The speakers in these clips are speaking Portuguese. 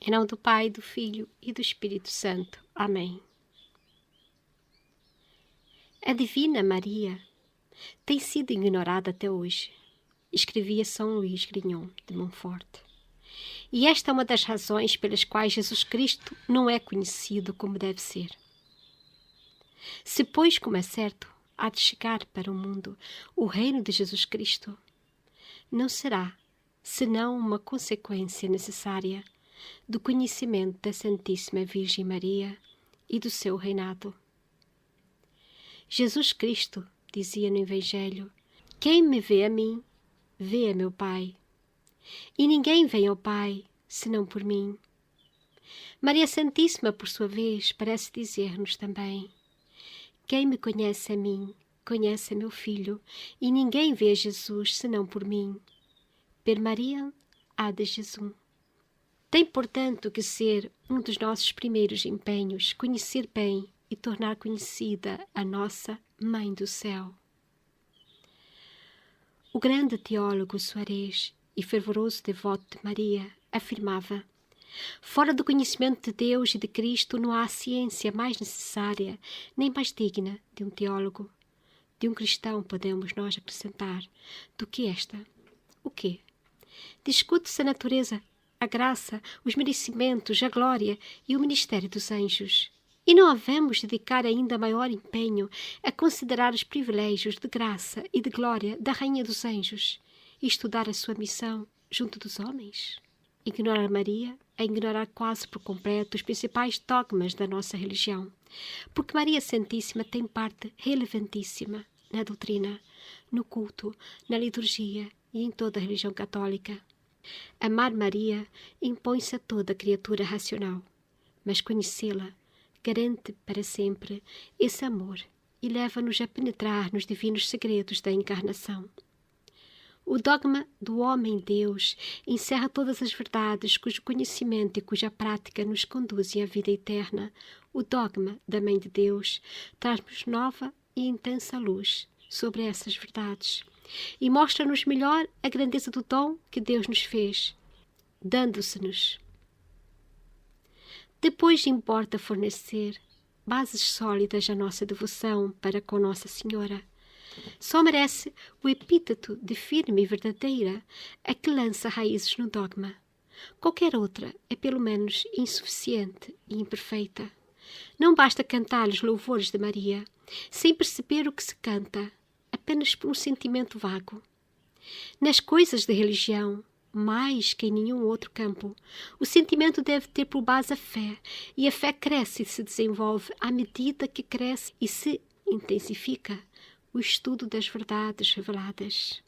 Em nome do Pai, do Filho e do Espírito Santo. Amém. A Divina Maria tem sido ignorada até hoje, escrevia São Luís Grignon de Montfort. E esta é uma das razões pelas quais Jesus Cristo não é conhecido como deve ser. Se, pois, como é certo, há de chegar para o mundo o reino de Jesus Cristo, não será senão uma consequência necessária do conhecimento da Santíssima Virgem Maria e do seu reinado. Jesus Cristo dizia no Evangelho: quem me vê a mim, vê a meu Pai. E ninguém vem ao Pai, senão por mim. Maria Santíssima, por sua vez, parece dizer-nos também: quem me conhece a mim, conhece a meu Filho, e ninguém vê a Jesus, senão por mim. Per Maria ad Jesum. Tem, portanto, que ser um dos nossos primeiros empenhos conhecer bem e tornar conhecida a nossa Mãe do Céu. O grande teólogo Soares e fervoroso devoto de Maria afirmava: fora do conhecimento de Deus e de Cristo não há ciência mais necessária nem mais digna de um teólogo. De um cristão podemos nós acrescentar do que esta. O quê? Discute-se a natureza, a graça, os merecimentos, a glória e o ministério dos anjos. E não havemos dedicar ainda maior empenho a considerar os privilégios de graça e de glória da Rainha dos Anjos e estudar a sua missão junto dos homens? Ignorar Maria é ignorar quase por completo os principais dogmas da nossa religião, porque Maria Santíssima tem parte relevantíssima na doutrina, no culto, na liturgia e em toda a religião católica. Amar Maria impõe-se a toda criatura racional, mas conhecê-la garante para sempre esse amor e leva-nos a penetrar nos divinos segredos da encarnação. O dogma do homem-Deus encerra todas as verdades cujo conhecimento e cuja prática nos conduzem à vida eterna. O dogma da Mãe de Deus traz-nos nova e intensa luz sobre essas verdades e mostra-nos melhor a grandeza do dom que Deus nos fez, dando-se-nos. Depois importa fornecer bases sólidas à nossa devoção para com Nossa Senhora. Só merece o epíteto de firme e verdadeira a que lança raízes no dogma. Qualquer outra é pelo menos insuficiente e imperfeita. Não basta cantar os louvores de Maria, sem perceber o que se canta, apenas por um sentimento vago. Nas coisas de religião, mais que em nenhum outro campo, o sentimento deve ter por base a fé, e a fé cresce e se desenvolve à medida que cresce e se intensifica o estudo das verdades reveladas.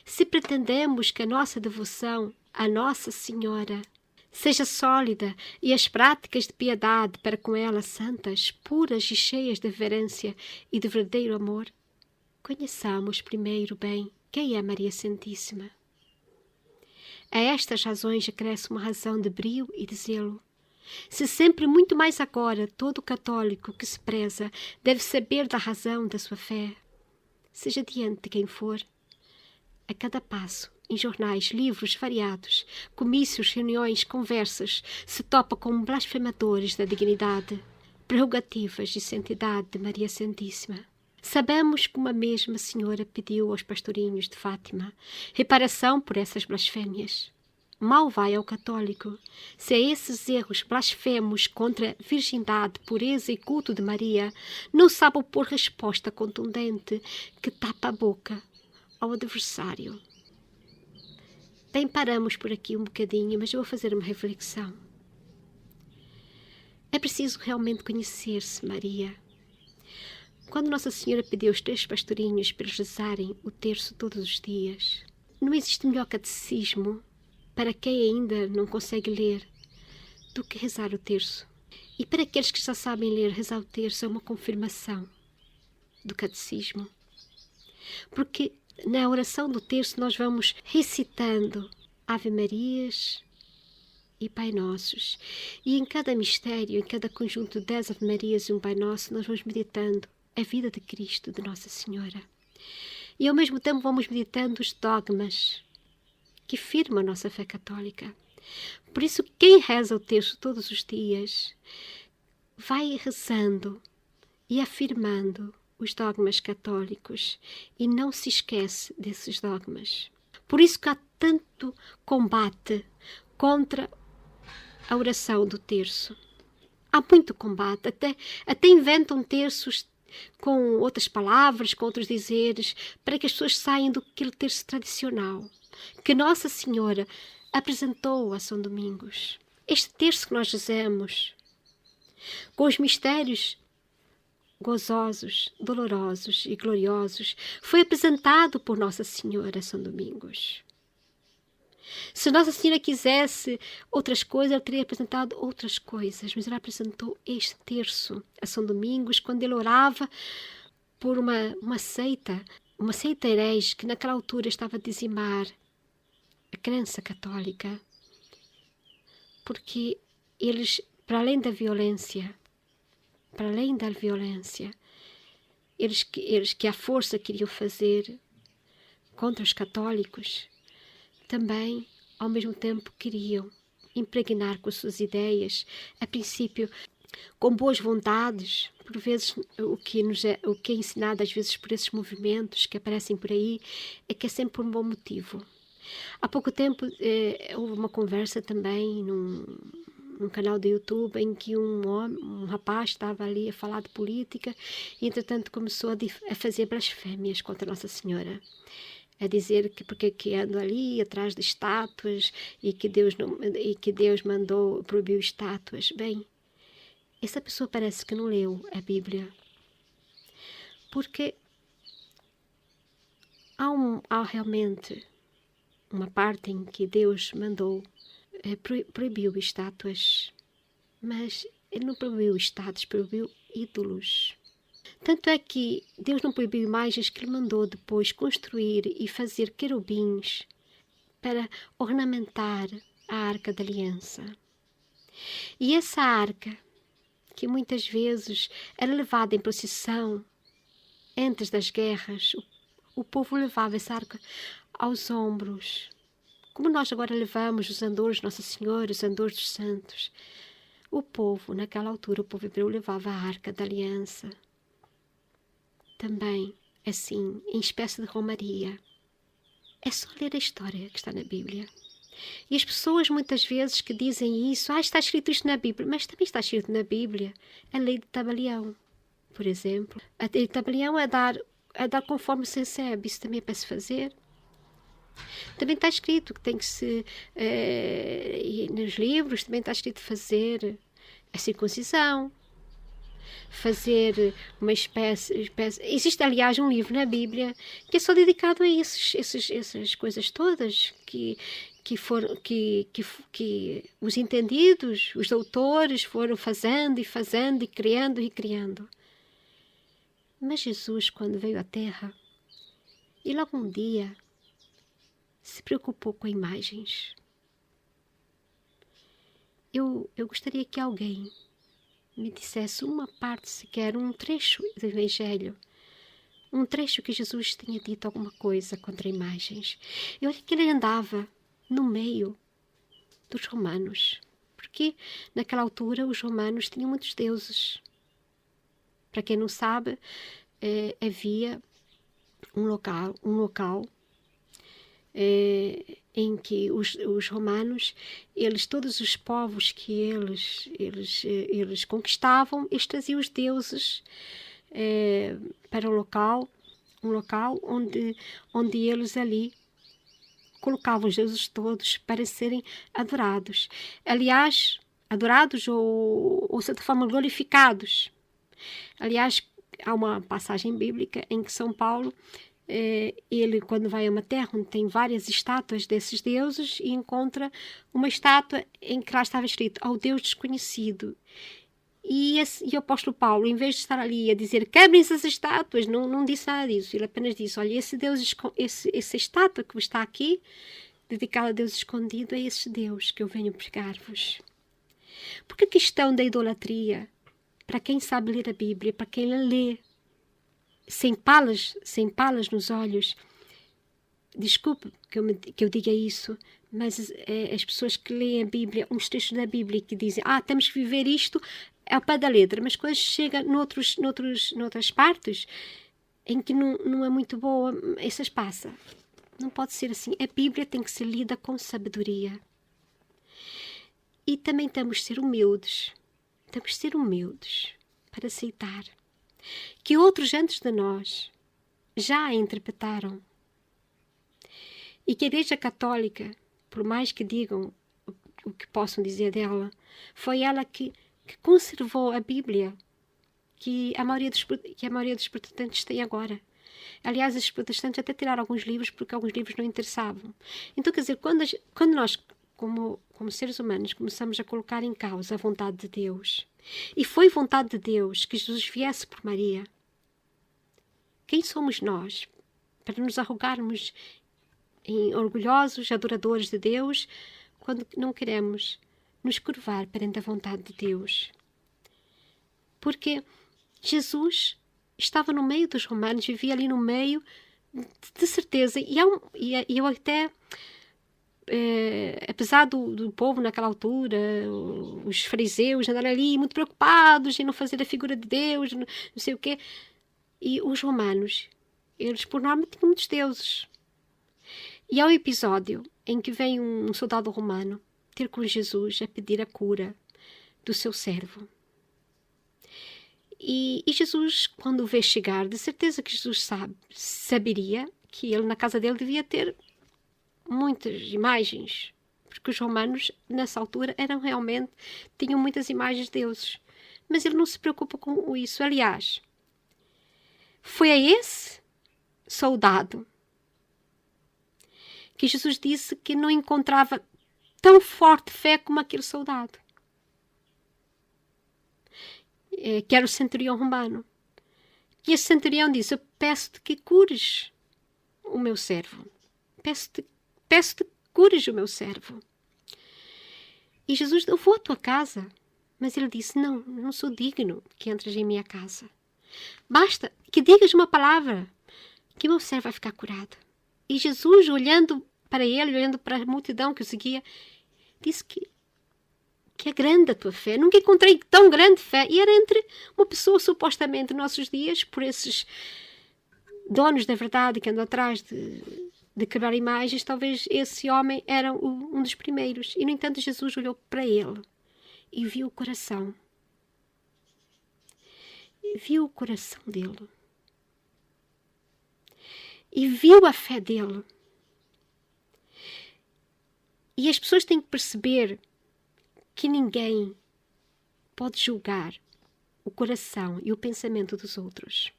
Se pretendemos que a nossa devoção à Nossa Senhora seja sólida e as práticas de piedade para com ela santas, puras e cheias de reverência e de verdadeiro amor, conheçamos primeiro bem quem é Maria Santíssima. A estas razões acresce uma razão de brio e de zelo. Se sempre muito mais agora todo católico que se preza deve saber da razão da sua fé, seja diante de quem for, a cada passo, em jornais, livros variados, comícios, reuniões, conversas, se topa com blasfemadores da dignidade, prerrogativas e santidade de Maria Santíssima. Sabemos como a mesma Senhora pediu aos pastorinhos de Fátima reparação por essas blasfémias. Mal vai ao católico se a esses erros blasfemos contra a virgindade, pureza e culto de Maria não sabe opor resposta contundente que tapa a boca ao adversário. Bem, paramos por aqui um bocadinho, mas eu vou fazer uma reflexão. É preciso realmente conhecer-se, Maria. Quando Nossa Senhora pediu aos 3 pastorinhos para rezarem o terço todos os dias, não existe melhor catecismo para quem ainda não consegue ler do que rezar o terço. E para aqueles que já sabem ler, rezar o terço é uma confirmação do catecismo. Porque na oração do terço nós vamos recitando Ave Marias e Pai Nossos. E em cada mistério, em cada conjunto de 10 Ave Marias e um Pai Nosso, nós vamos meditando a vida de Cristo, de Nossa Senhora. E ao mesmo tempo vamos meditando os dogmas que firmam a nossa fé católica. Por isso, quem reza o terço todos os dias vai rezando e afirmando os dogmas católicos e não se esquece desses dogmas. Por isso que há tanto combate contra a oração do terço. Há muito combate, até inventam terços com outras palavras, com outros dizeres, para que as pessoas saiam do aquele terço tradicional que Nossa Senhora apresentou a São Domingos. Este terço que nós rezamos, com os mistérios gozosos, dolorosos e gloriosos, foi apresentado por Nossa Senhora a São Domingos. Se Nossa Senhora quisesse outras coisas, ela teria apresentado outras coisas, mas ela apresentou este terço a São Domingos, quando ele orava por uma seita herege que naquela altura estava a dizimar a crença católica, porque eles, para além da violência, eles que à força queriam fazer contra os católicos, também, ao mesmo tempo, queriam impregnar com as suas ideias, a princípio com boas vontades, por vezes o que é ensinado às vezes por esses movimentos que aparecem por aí, é que é sempre por um bom motivo. Há pouco tempo houve uma conversa também num canal do YouTube em que um rapaz estava ali a falar de política e entretanto começou a fazer blasfémias contra Nossa Senhora. A dizer que porque que ando ali atrás de estátuas e que Deus proibiu estátuas. Bem, essa pessoa parece que não leu a Bíblia. Porque há realmente uma parte em que Deus proibiu estátuas, mas Ele não proibiu estátuas, proibiu ídolos. Tanto é que Deus não proibiu imagens, que Ele mandou depois construir e fazer querubins para ornamentar a Arca da Aliança. E essa arca, que muitas vezes era levada em procissão antes das guerras, o povo levava essa arca aos ombros, como nós agora levamos os andores de Nossa Senhora, os andores dos santos. O povo, naquela altura, o povo hebreu levava a Arca da Aliança também, assim, em espécie de romaria. É só ler a história que está na Bíblia. E as pessoas muitas vezes que dizem isso, está escrito isto na Bíblia, mas também está escrito na Bíblia a lei de tabelião, por exemplo. A lei de tabelião é dar conforme se recebe, isso também é para se fazer. Também está escrito que tem que se, e nos livros também está escrito fazer a circuncisão, fazer uma espécie. Existe, aliás, um livro na Bíblia que é só dedicado a essas coisas todas que os entendidos, os doutores foram fazendo e criando. Mas Jesus, quando veio à Terra, ele algum dia se preocupou com imagens. Eu gostaria que alguém me dissesse uma parte sequer, um trecho do Evangelho, um trecho que Jesus tinha dito alguma coisa contra imagens. Eu olhei que ele andava no meio dos romanos, porque naquela altura os romanos tinham muitos deuses. Para quem não sabe, havia um local em que os romanos, todos os povos que eles conquistavam, eles traziam os deuses para um local onde eles ali colocavam os deuses todos para serem adorados. Aliás, adorados ou de certa forma glorificados. Aliás, há uma passagem bíblica em que São Paulo, ele, quando vai a uma terra onde tem várias estátuas desses deuses, e encontra uma estátua em que lá estava escrito ao Deus desconhecido. E o apóstolo Paulo, em vez de estar ali a dizer quebrem essas estátuas, não disse nada disso. Ele apenas disse, olha, essa estátua que está aqui, dedicada a Deus escondido, é esse Deus que eu venho pregar-vos. Porque a questão da idolatria, para quem sabe ler a Bíblia, para quem lê sem palas nos olhos, desculpe que eu diga isso, Mas as pessoas que leem a Bíblia, uns textos da Bíblia que dizem, temos que viver isto ao pé da letra, mas quando chega noutras partes em que não é muito boa, essas passa. Não pode ser assim. A Bíblia tem que ser lida com sabedoria. E também temos de ser humildes. Temos de ser humildes para aceitar que outros antes de nós já a interpretaram. E que a Igreja Católica, por mais que digam o que possam dizer dela, foi ela que conservou a Bíblia que a maioria dos protestantes tem agora. Aliás, os protestantes até tiraram alguns livros porque alguns livros não interessavam. Então, quer dizer, quando nós, como seres humanos, começamos a colocar em causa a vontade de Deus, e foi vontade de Deus que Jesus viesse por Maria, quem somos nós para nos arrogarmos em orgulhosos adoradores de Deus quando não queremos nos curvar perante a vontade de Deus? Porque Jesus estava no meio dos romanos, vivia ali no meio, de certeza. E eu até, apesar do povo naquela altura, os fariseus andarem ali muito preocupados em não fazer a figura de Deus, não sei o quê, e os romanos, eles por norma tinham muitos deuses. E há um episódio em que vem um soldado romano ter com Jesus a pedir a cura do seu servo. E Jesus, quando o vê chegar, de certeza que Jesus saberia que ele na casa dele devia ter muitas imagens, porque os romanos nessa altura tinham muitas imagens de deuses, mas ele não se preocupa com isso. Aliás, foi a esse soldado que Jesus disse que não encontrava tão forte fé como aquele soldado, que era o centurião romano. E esse centurião disse: eu peço-te que cures o meu servo. Peço-te que cures o meu servo. E Jesus: eu vou à tua casa. Mas ele disse: não sou digno que entres em minha casa. Basta que digas uma palavra, que o meu servo vai ficar curado. E Jesus, olhando para ele, olhando para a multidão que o seguia, disse que é grande a tua fé. Nunca encontrei tão grande fé. E era entre uma pessoa, supostamente, nos nossos dias, por esses donos da verdade que andam atrás de quebrar imagens, talvez esse homem era um dos primeiros. E, no entanto, Jesus olhou para ele e viu o coração. Viu o coração dele. E viu a fé dele. E as pessoas têm que perceber que ninguém pode julgar o coração e o pensamento dos outros.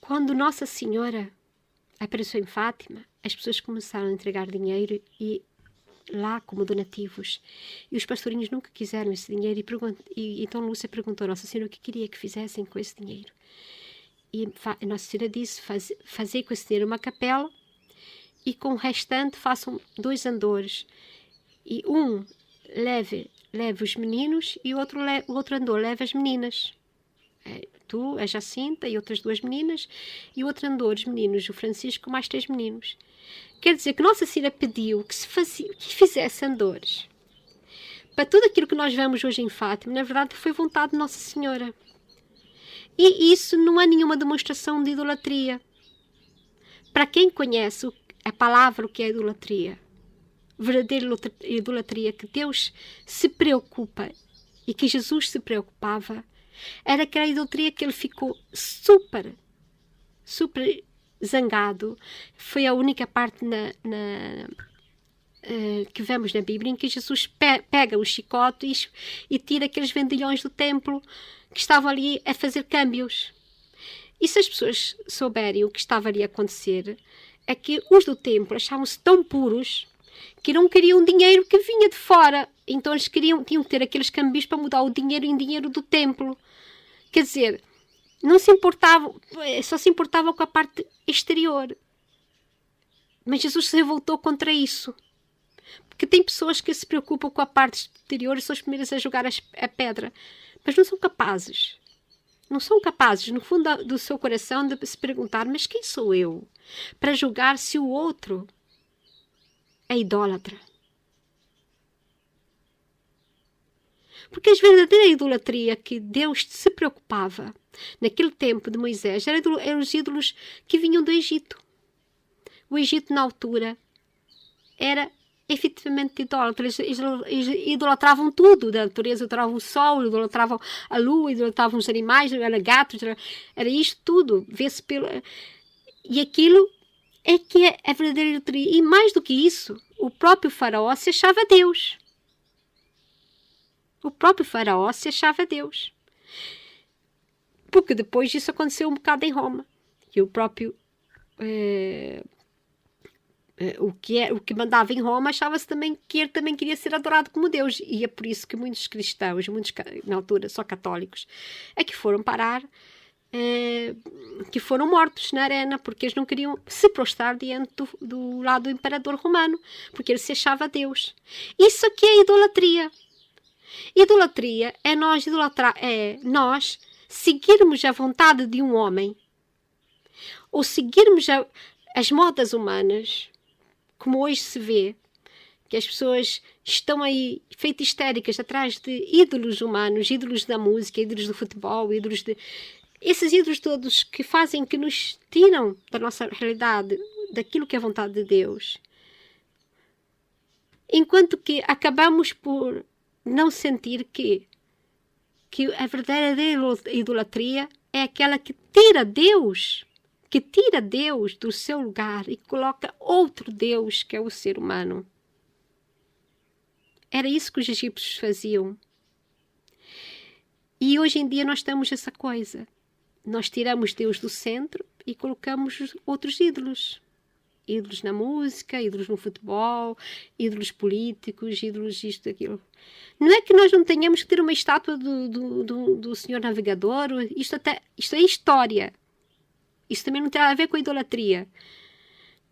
Quando Nossa Senhora apareceu em Fátima, as pessoas começaram a entregar dinheiro e lá como donativos. E os pastorinhos nunca quiseram esse dinheiro e então Lúcia perguntou a Nossa Senhora o que queria que fizessem com esse dinheiro. E a Nossa Senhora disse: fazei com esse dinheiro uma capela e com o restante façam 2 andores. E um leve os meninos e o outro andor leva as meninas. Tu, a Jacinta e outras 2 meninas, e o outro andor, os meninos, o Francisco, mais 3 meninos. Quer dizer que Nossa Senhora pediu que fizesse andores. Para tudo aquilo que nós vemos hoje em Fátima, na verdade foi vontade de Nossa Senhora. E isso não é nenhuma demonstração de idolatria. Para quem conhece a palavra, o que é idolatria, verdadeira idolatria, que Deus se preocupa e que Jesus se preocupava, era aquela idolatria que ele ficou super zangado. Foi a única parte que vemos na Bíblia em que Jesus pega o chicote e tira aqueles vendilhões do templo que estavam ali a fazer câmbios. E se as pessoas souberem o que estava ali a acontecer, é que os do templo achavam-se tão puros que não queriam dinheiro que vinha de fora. Então eles tinham que ter aqueles câmbios para mudar o dinheiro em dinheiro do templo. Quer dizer, só se importavam com a parte exterior. Mas Jesus se revoltou contra isso. Porque tem pessoas que se preocupam com a parte exterior e são as primeiras a jogar a pedra. Mas não são capazes. Não são capazes, no fundo do seu coração, de se perguntar: mas quem sou eu? para julgar se o outro é idólatra. Porque a verdadeira idolatria que Deus se preocupava naquele tempo de Moisés eram os ídolos que vinham do Egito. O Egito, na altura, era efetivamente idólatra. Eles idolatravam tudo da natureza, idolatravam o sol, idolatravam a lua, idolatravam os animais, era gatos, era isto tudo. Vê-se pelo... E aquilo é que é a verdadeira idolatria. E mais do que isso, o próprio faraó se achava Deus. O próprio faraó se achava Deus. Porque depois isso aconteceu um bocado em Roma. E o próprio... o que mandava em Roma achava-se também que ele também queria ser adorado como Deus. E é por isso que muitos cristãos, na altura só católicos, é que foram parar, que foram mortos na arena, porque eles não queriam se prostrar diante do lado do imperador romano, porque ele se achava Deus. Isso aqui é idolatria. Idolatria é nós seguirmos a vontade de um homem, ou seguirmos as modas humanas, como hoje se vê, que as pessoas estão aí feitas histéricas atrás de ídolos humanos, ídolos da música, ídolos do futebol, esses ídolos todos que fazem, que nos tiram da nossa realidade, daquilo que é a vontade de Deus. Enquanto que acabamos por não sentir que a verdadeira idolatria é aquela que tira Deus do seu lugar e coloca outro Deus, que é o ser humano. Era isso que os egípcios faziam. E hoje em dia nós temos essa coisa. Nós tiramos Deus do centro e colocamos outros ídolos. Ídolos na música, ídolos no futebol, ídolos políticos, ídolos isto, aquilo. Não é que nós não tenhamos que ter uma estátua do Senhor Navegador. Isto é história. Isso também não tem nada a ver com a idolatria.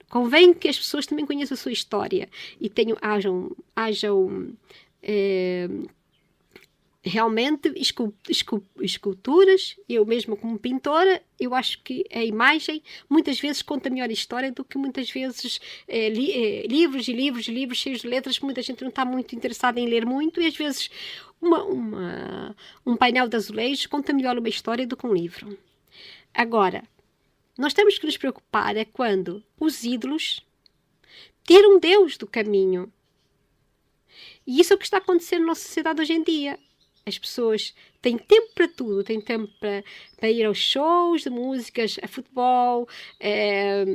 Convém que as pessoas também conheçam a sua história e hajam realmente esculturas. Eu mesma, como pintora, eu acho que a imagem muitas vezes conta melhor a história do que muitas vezes livros e livros e livros cheios de letras que muita gente não está muito interessada em ler muito, e às vezes um painel de azulejos conta melhor uma história do que um livro. Agora, nós temos que nos preocupar é quando os ídolos tiram Deus do caminho. E isso é o que está acontecendo na nossa sociedade hoje em dia. As pessoas têm tempo para tudo, têm tempo para ir aos shows de músicas, a futebol, a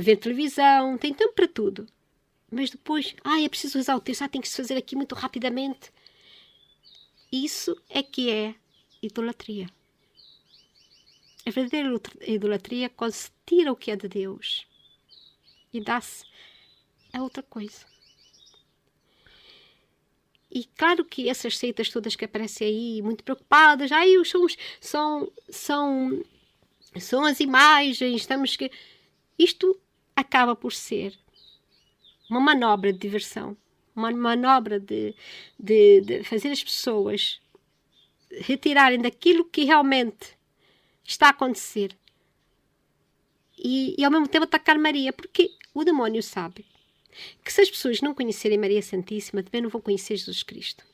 ver televisão, têm tempo para tudo. Mas depois, é preciso usar o texto, tem que se fazer aqui muito rapidamente. Isso é que é idolatria. A verdadeira idolatria é quando se tira o que é de Deus e dá-se a outra coisa. E claro que essas seitas todas que aparecem aí, muito preocupadas, são as imagens, isto acaba por ser uma manobra de diversão, uma manobra de fazer as pessoas retirarem daquilo que realmente está a acontecer e ao mesmo tempo atacar Maria, porque o demónio sabe que se as pessoas não conhecerem Maria Santíssima, também não vão conhecer Jesus Cristo.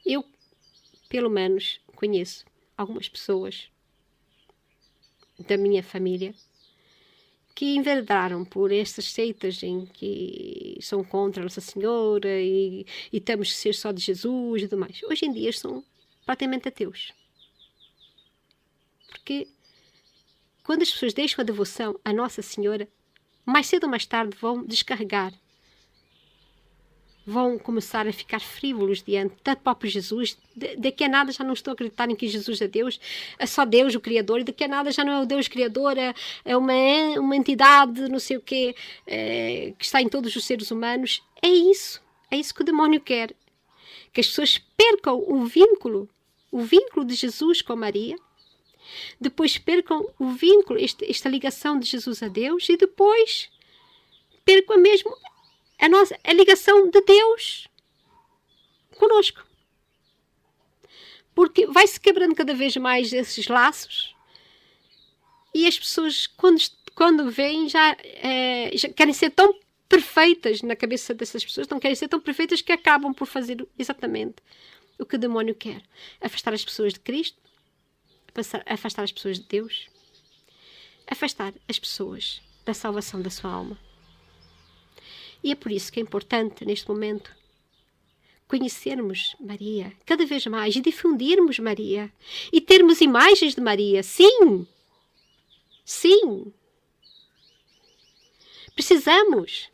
Eu, pelo menos, conheço algumas pessoas da minha família que enveredaram por estas seitas em que são contra a Nossa Senhora e temos que ser só de Jesus e tudo mais. Hoje em dia são praticamente ateus. Porque quando as pessoas deixam a devoção à Nossa Senhora, mais cedo ou mais tarde vão descarregar. Vão começar a ficar frívolos diante do próprio Jesus. Daqui a nada já não estão a acreditar em que Jesus é Deus, é só Deus o Criador, e daqui a nada já não é o Deus Criador, é uma entidade, não sei o quê, que está em todos os seres humanos. É isso que o demónio quer. Que as pessoas percam o vínculo de Jesus com Maria, depois percam o vínculo, esta ligação de Jesus a Deus, e depois percam mesmo a ligação de Deus conosco. Porque vai-se quebrando cada vez mais esses laços E as pessoas, quando veem, já querem ser tão perfeitas na cabeça dessas pessoas, não querem ser tão perfeitas que acabam por fazer exatamente o que o demónio quer. Afastar as pessoas de Cristo, afastar as pessoas de Deus, afastar as pessoas da salvação da sua alma. E é por isso que é importante, neste momento, conhecermos Maria cada vez mais e difundirmos Maria e termos imagens de Maria. Sim! Sim! Precisamos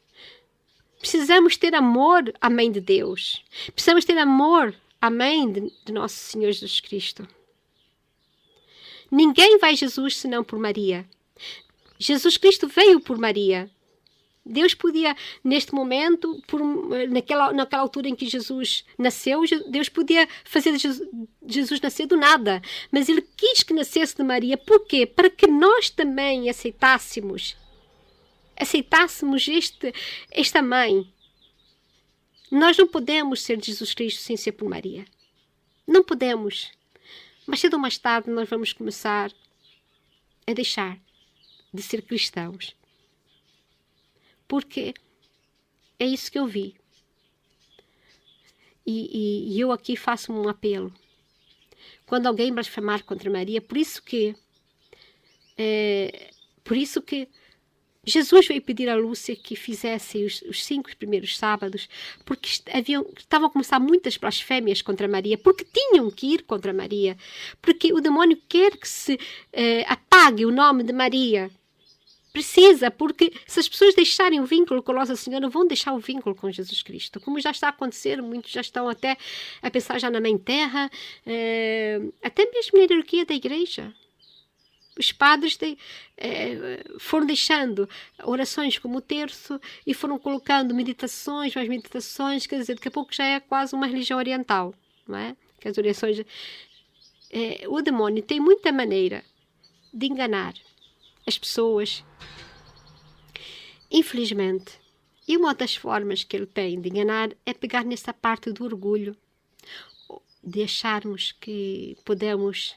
ter amor à Mãe de Deus. Precisamos ter amor à Mãe de Nosso Senhor Jesus Cristo. Ninguém vai a Jesus senão por Maria. Jesus Cristo veio por Maria. Deus podia, neste momento, naquela altura em que Jesus nasceu, Deus podia fazer Jesus nascer do nada. Mas Ele quis que nascesse de Maria. Por quê? Para que nós também aceitássemos esta mãe. Nós não podemos ser de Jesus Cristo sem ser por Maria. Não podemos. Mas cedo ou mais tarde nós vamos começar a deixar de ser cristãos. Porque é isso que eu vi. E eu aqui faço um apelo. Quando alguém blasfemar contra Maria, por isso que Jesus veio pedir a Lúcia que fizesse os 5 primeiros sábados, porque estavam a começar muitas blasfémias contra Maria, porque tinham que ir contra Maria, porque o demónio quer que se apague o nome de Maria. Precisa, porque se as pessoas deixarem o vínculo com Nossa Senhora, vão deixar o vínculo com Jesus Cristo. Como já está a acontecer, muitos já estão até a pensar já na Mãe Terra, até mesmo na hierarquia da igreja. Os padres foram deixando orações como o terço e foram colocando meditações, mais meditações, quer dizer, daqui a pouco já é quase uma religião oriental, não é? Que as orações... o demônio tem muita maneira de enganar as pessoas, infelizmente. E uma das formas que ele tem de enganar é pegar nessa parte do orgulho, de acharmos que podemos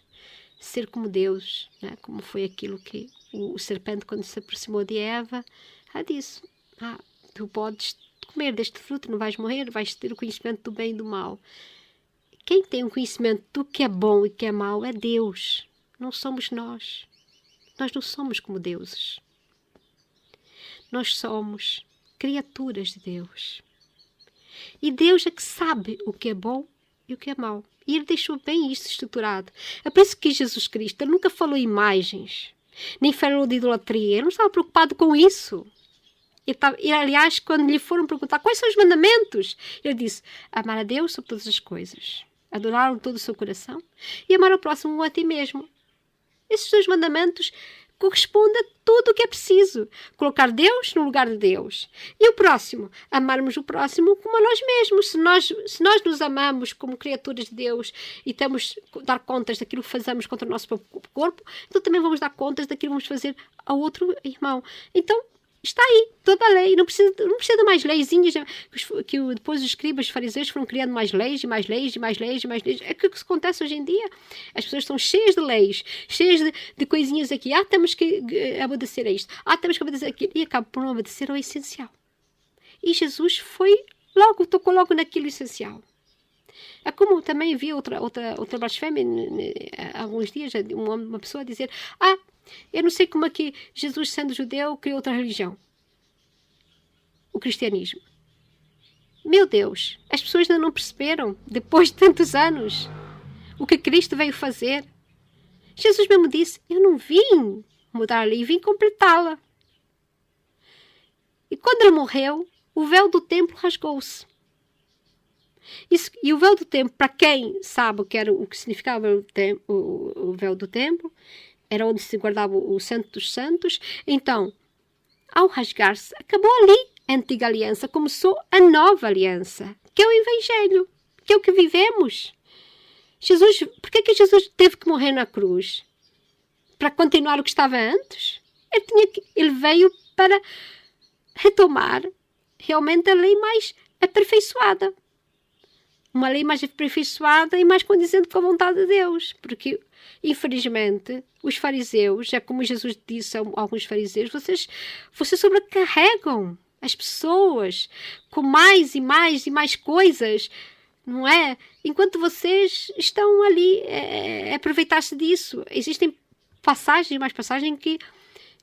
ser como Deus, né? Como foi aquilo que o serpente, quando se aproximou de Eva, disse: tu podes comer deste fruto, não vais morrer, vais ter o conhecimento do bem e do mal. Quem tem o conhecimento do que é bom e que é mau é Deus, não somos nós. Nós não somos como deuses. Nós somos criaturas de Deus. E Deus é que sabe o que é bom e o que é mau. E Ele deixou bem isto estruturado. É por isso que Jesus Cristo nunca falou em imagens, nem falou de idolatria. Ele não estava preocupado com isso. E, aliás, quando lhe foram perguntar quais são os mandamentos, ele disse: amar a Deus sobre todas as coisas, adorá-lo de todo o seu coração e amar ao próximo como a ti mesmo. Esses 2 mandamentos correspondem a tudo o que é preciso. Colocar Deus no lugar de Deus. E o próximo? Amarmos o próximo como a nós mesmos. Se nós nos amamos como criaturas de Deus e temos que dar contas daquilo que fazemos contra o nosso próprio corpo, então também vamos dar contas daquilo que vamos fazer ao outro irmão. Então, está aí, toda a lei. Não precisa de mais leizinhas, que depois os escribas, os fariseus foram criando mais leis e mais leis e mais leis e mais leis. É aquilo que acontece hoje em dia. As pessoas estão cheias de leis, cheias de coisinhas aqui. Temos que obedecer a isto. Temos que obedecer aquilo. E acaba por não obedecer ao essencial. E Jesus tocou logo naquilo essencial. É como também vi outra blasfémia há alguns dias, uma pessoa a dizer: eu não sei como é que Jesus, sendo judeu, criou outra religião. O cristianismo. Meu Deus, as pessoas ainda não perceberam, depois de tantos anos, o que Cristo veio fazer. Jesus mesmo disse: eu não vim mudar a lei, vim completá-la. E quando ele morreu, o véu do templo rasgou-se. E o véu do templo, para quem sabe o que significava o véu do templo, era onde se guardava o Santo dos Santos. Então, ao rasgar-se, acabou ali a antiga aliança, começou a nova aliança, que é o Evangelho, que é o que vivemos. Por que Jesus teve que morrer na cruz? Para continuar o que estava antes? Ele veio para retomar realmente a lei mais aperfeiçoada. Uma lei mais aperfeiçoada e mais condizente com a vontade de Deus. Porque infelizmente, os fariseus, já como Jesus disse a alguns fariseus, vocês sobrecarregam as pessoas com mais e mais e mais coisas, não é? Enquanto vocês estão ali a aproveitar-se disso. Existem passagens, mais passagens em que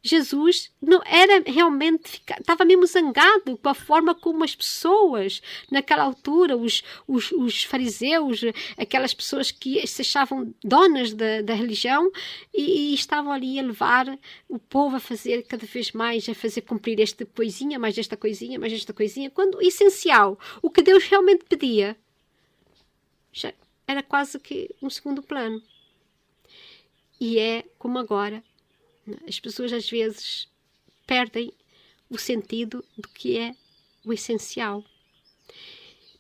Jesus não era realmente, estava mesmo zangado com a forma como as pessoas, naquela altura, os fariseus, aquelas pessoas que se achavam donas da religião e estavam ali a levar o povo a fazer cada vez mais, a fazer cumprir esta coisinha, mais esta coisinha, mais esta coisinha, quando o essencial, o que Deus realmente pedia, já era quase que um segundo plano. E é como agora. As pessoas às vezes perdem o sentido do que é o essencial.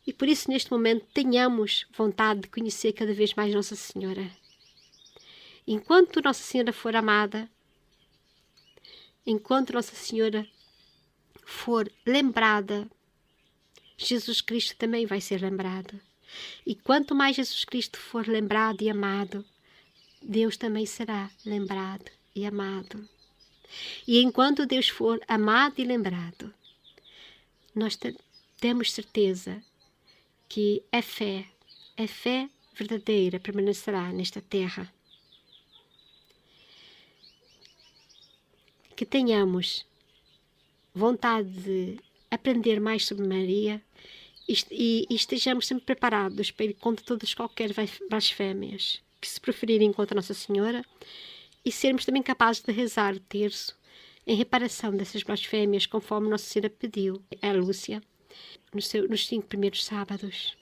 E por isso neste momento tenhamos vontade de conhecer cada vez mais Nossa Senhora. Enquanto Nossa Senhora for amada, enquanto Nossa Senhora for lembrada, Jesus Cristo também vai ser lembrado. E quanto mais Jesus Cristo for lembrado e amado, Deus também será lembrado e amado. E enquanto Deus for amado e lembrado, nós temos certeza que a fé verdadeira permanecerá nesta terra. Que tenhamos vontade de aprender mais sobre Maria e estejamos sempre preparados para ir contra todas qualquer blasfémias que se preferirem contra Nossa Senhora, e sermos também capazes de rezar o terço em reparação dessas blasfémias, conforme Nossa Senhora pediu a Lúcia nos 5 primeiros sábados.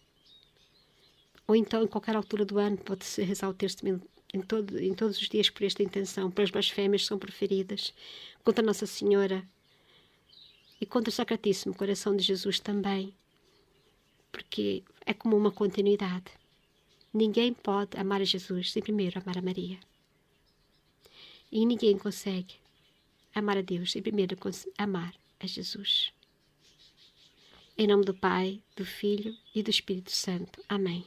Ou então, em qualquer altura do ano, pode-se rezar o terço também em todos os dias por esta intenção, pelas blasfémias que são proferidas contra Nossa Senhora e contra o Sacratíssimo Coração de Jesus também, porque é como uma continuidade. Ninguém pode amar a Jesus sem primeiro amar a Maria. E ninguém consegue amar a Deus sem primeiro amar a Jesus. Em nome do Pai, do Filho e do Espírito Santo. Amém.